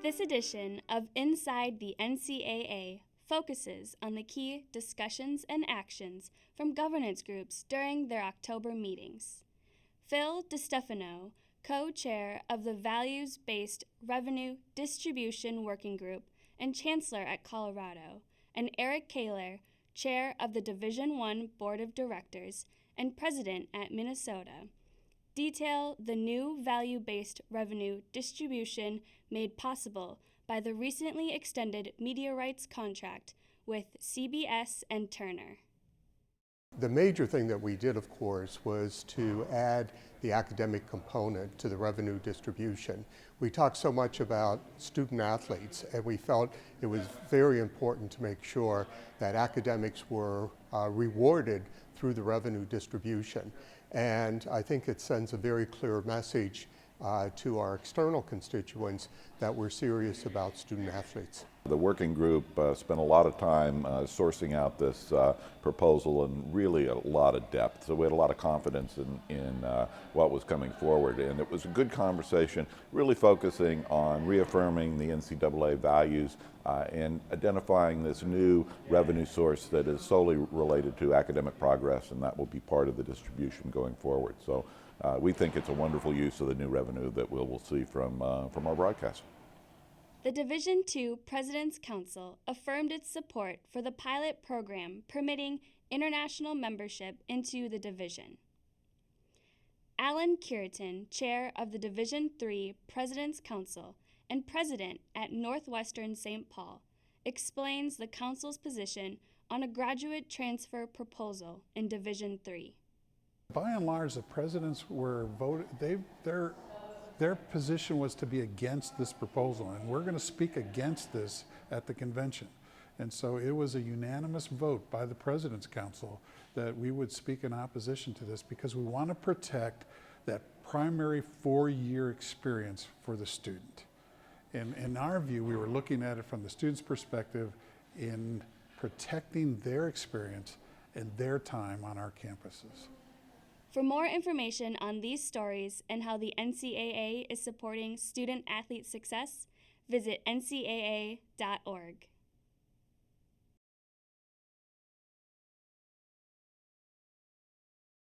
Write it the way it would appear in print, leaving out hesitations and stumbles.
This edition of Inside the NCAA focuses on the key discussions and actions from governance groups during their October meetings. Phil DeStefano, co-chair of the Values-Based Revenue Distribution Working Group and chancellor at Colorado, and Eric Kaler, chair of the Division I Board of Directors and president at Minnesota, detail the new value-based revenue distribution made possible by the recently extended media rights contract with CBS and Turner. The major thing that we did, of course, was to add the academic component to the revenue distribution. We talked so much about student athletes, and we felt it was very important to make sure that academics were rewarded through the revenue distribution. And I think it sends a very clear message to our external constituents that we're serious about student athletes. The working group spent a lot of time sourcing out this proposal and really a lot of depth. So we had a lot of confidence in what was coming forward. And it was a good conversation, really focusing on reaffirming the NCAA values and identifying this new revenue source that is solely related to academic progress, and that will be part of the distribution going forward. So we think it's a wonderful use of the new revenue that we'll see from our broadcast. The Division II President's Council affirmed its support for the pilot program permitting international membership into the division. Alan Curitin, chair of the Division III President's Council and president at Northwestern St. Paul, explains the council's position on a graduate transfer proposal in Division III. By and large, the presidents were voted, their position was to be against this proposal, and we're going to speak against this at the convention. And so it was a unanimous vote by the President's Council that we would speak in opposition to this because we want to protect that primary 4-year experience for the student. And in our view, we were looking at it from the student's perspective in protecting their experience and their time on our campuses. For more information on these stories and how the NCAA is supporting student-athlete success, visit ncaa.org.